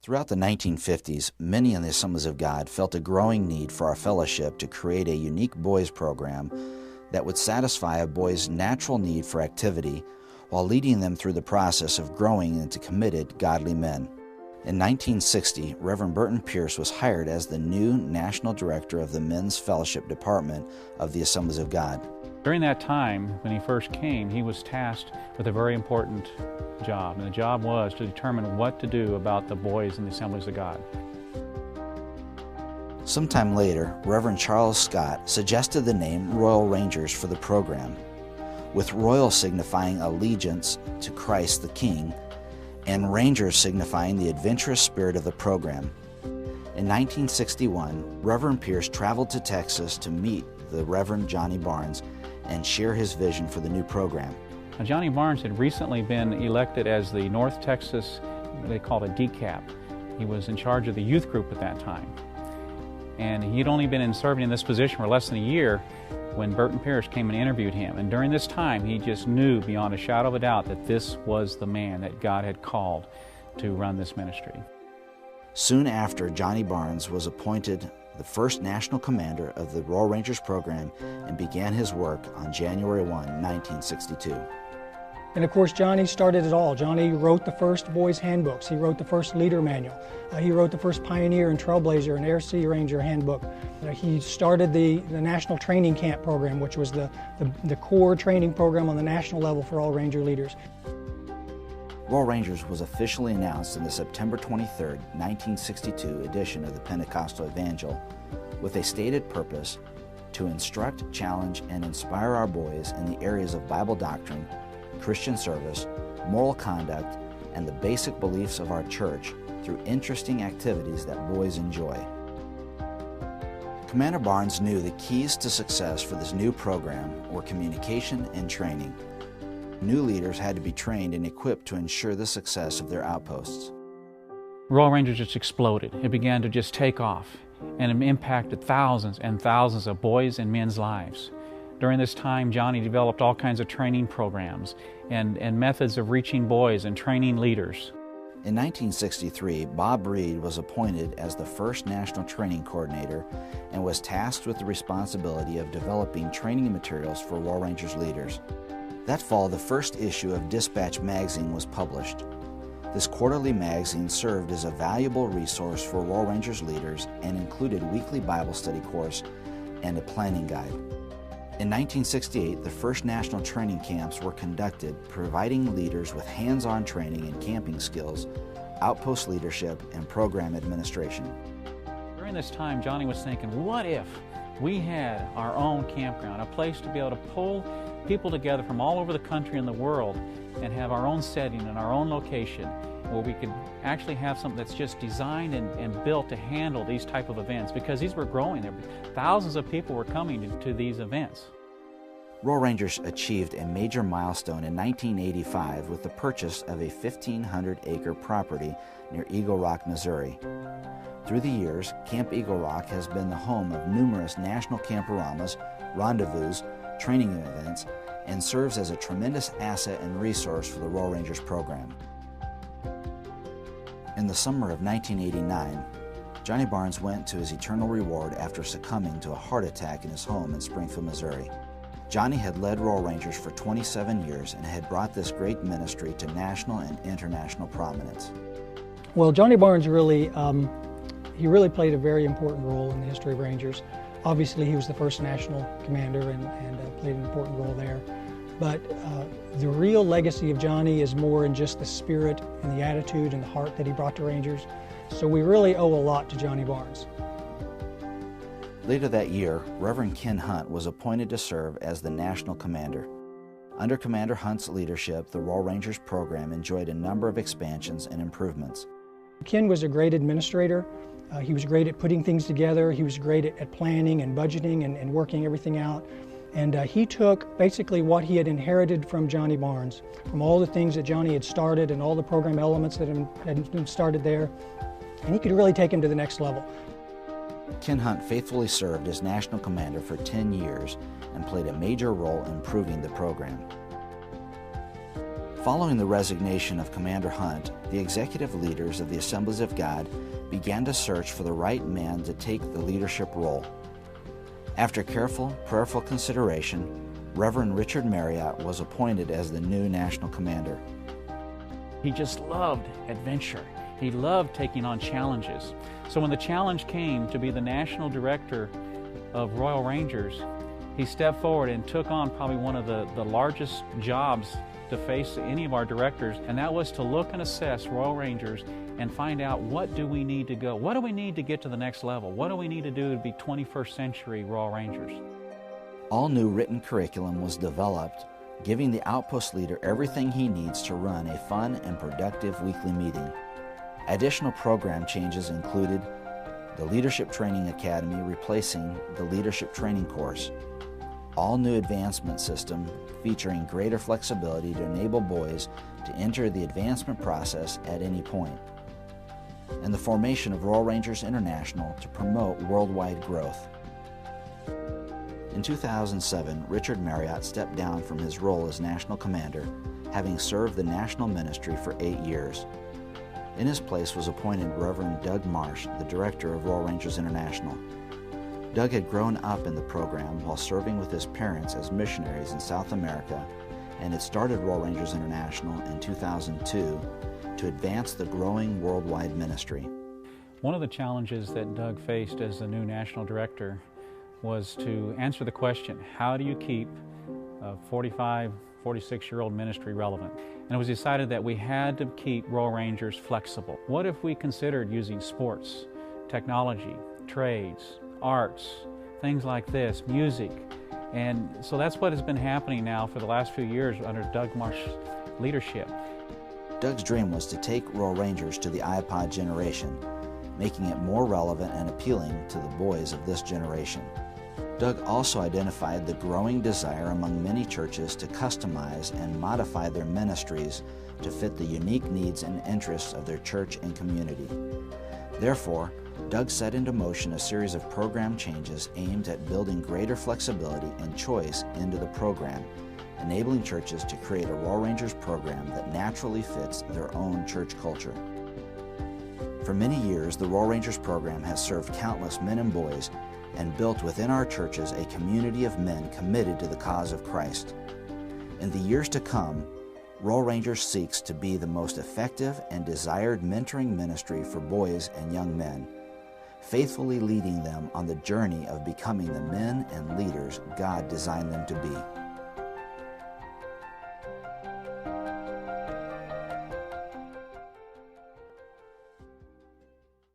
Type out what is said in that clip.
Throughout the 1950s, many in the Assemblies of God felt a growing need for our fellowship to create a unique boys program that would satisfy a boy's natural need for activity while leading them through the process of growing into committed, godly men. In 1960, Reverend Burton Pierce was hired as the new National Director of the Men's Fellowship Department of the Assemblies of God. During that time, when he first came, he was tasked with a very important job, and the job was to determine what to do about the boys in the Assemblies of God. Sometime later, Reverend Charles Scott suggested the name Royal Rangers for the program, with Royal signifying allegiance to Christ the King, and Rangers signifying the adventurous spirit of the program. In 1961, Reverend Pierce traveled to Texas to meet the Reverend Johnny Barnes and share his vision for the new program. Now, Johnny Barnes had recently been elected as the North Texas, they called it DCAP. He was in charge of the youth group at that time. And he'd only been serving in this position for less than a year when Burton Pierce came and interviewed him. And during this time, he just knew beyond a shadow of a doubt that this was the man that God had called to run this ministry. Soon after, Johnny Barnes was appointed the first national commander of the Royal Rangers program and began his work on January 1, 1962. And of course, Johnny started it all. Johnny wrote the first boys' handbooks. He wrote the first leader manual. He wrote the first Pioneer and Trailblazer and Air Sea Ranger handbook. He started the National Training Camp program, which was the core training program on the national level for all Ranger leaders. Royal Rangers was officially announced in the September 23, 1962 edition of the Pentecostal Evangel with a stated purpose to instruct, challenge, and inspire our boys in the areas of Bible doctrine, Christian service, moral conduct, and the basic beliefs of our church through interesting activities that boys enjoy. Commander Barnes knew the keys to success for this new program were communication and training. New leaders had to be trained and equipped to ensure the success of their outposts. Royal Rangers just exploded. It began to just take off, and it impacted thousands and thousands of boys and men's lives. During this time, Johnny developed all kinds of training programs and methods of reaching boys and training leaders. In 1963, Bob Reed was appointed as the first National Training Coordinator and was tasked with the responsibility of developing training materials for Royal Rangers leaders. That fall, the first issue of Dispatch magazine was published. This quarterly magazine served as a valuable resource for Royal Rangers leaders and included weekly Bible study course and a planning guide. In 1968, the first national training camps were conducted, providing leaders with hands-on training in camping skills, outpost leadership, and program administration. During this time, Johnny was thinking, what if we had our own campground, a place to be able to pull people together from all over the country and the world and have our own setting and our own location where we could actually have something that's just designed and built to handle these type of events, because these were growing. Thousands of people were coming to these events. Royal Rangers achieved a major milestone in 1985 with the purchase of a 1,500-acre property near Eagle Rock, Missouri. Through the years, Camp Eagle Rock has been the home of numerous national camporamas, rendezvous, training events, and serves as a tremendous asset and resource for the Royal Rangers program. In the summer of 1989, Johnny Barnes went to his eternal reward after succumbing to a heart attack in his home in Springfield, Missouri. Johnny had led Royal Rangers for 27 years and had brought this great ministry to national and international prominence. Well, Johnny Barnes really played a very important role in the history of Rangers. Obviously, he was the first national commander and played an important role there. But the real legacy of Johnny is more in just the spirit and the attitude and the heart that he brought to Rangers. So we really owe a lot to Johnny Barnes. Later that year, Reverend Ken Hunt was appointed to serve as the national commander. Under Commander Hunt's leadership, the Royal Rangers program enjoyed a number of expansions and improvements. Ken was a great administrator. He was great at putting things together. He was great at planning and budgeting and working everything out. And he took basically what he had inherited from Johnny Barnes, from all the things that Johnny had started and all the program elements that had been started there, and he could really take him to the next level. Ken Hunt faithfully served as national commander for 10 years and played a major role in improving the program. Following the resignation of Commander Hunt, the executive leaders of the Assemblies of God began to search for the right man to take the leadership role. After careful, prayerful consideration, Reverend Richard Marriott was appointed as the new national commander. He just loved adventure. He loved taking on challenges. So when the challenge came to be the national director of Royal Rangers, he stepped forward and took on probably one of the largest jobs to face any of our directors, and that was to look and assess Royal Rangers and find out, what do we need to go? What do we need to get to the next level? What do we need to do to be 21st century Royal Rangers? All new written curriculum was developed, giving the outpost leader everything he needs to run a fun and productive weekly meeting. Additional program changes included the Leadership Training Academy replacing the Leadership Training course, all new advancement system featuring greater flexibility to enable boys to enter the advancement process at any point, and the formation of Royal Rangers International to promote worldwide growth. In 2007, Richard Marriott stepped down from his role as national commander, having served the national ministry for 8 years. In his place was appointed Reverend Doug Marsh, the director of Royal Rangers International. Doug had grown up in the program while serving with his parents as missionaries in South America, and had started Royal Rangers International in 2002 to advance the growing worldwide ministry. One of the challenges that Doug faced as the new national director was to answer the question, how do you keep a 45, 46-year-old ministry relevant? And it was decided that we had to keep Royal Rangers flexible. What if we considered using sports, technology, trades, arts, things like this, music? And so that's what has been happening now for the last few years under Doug Marsh's leadership. Doug's dream was to take Royal Rangers to the iPod generation, making it more relevant and appealing to the boys of this generation. Doug also identified the growing desire among many churches to customize and modify their ministries to fit the unique needs and interests of their church and community. Therefore, Doug set into motion a series of program changes aimed at building greater flexibility and choice into the program, enabling churches to create a Royal Rangers program that naturally fits their own church culture. For many years, the Royal Rangers program has served countless men and boys and built within our churches a community of men committed to the cause of Christ. In the years to come, Royal Rangers seeks to be the most effective and desired mentoring ministry for boys and young men, faithfully leading them on the journey of becoming the men and leaders God designed them to be.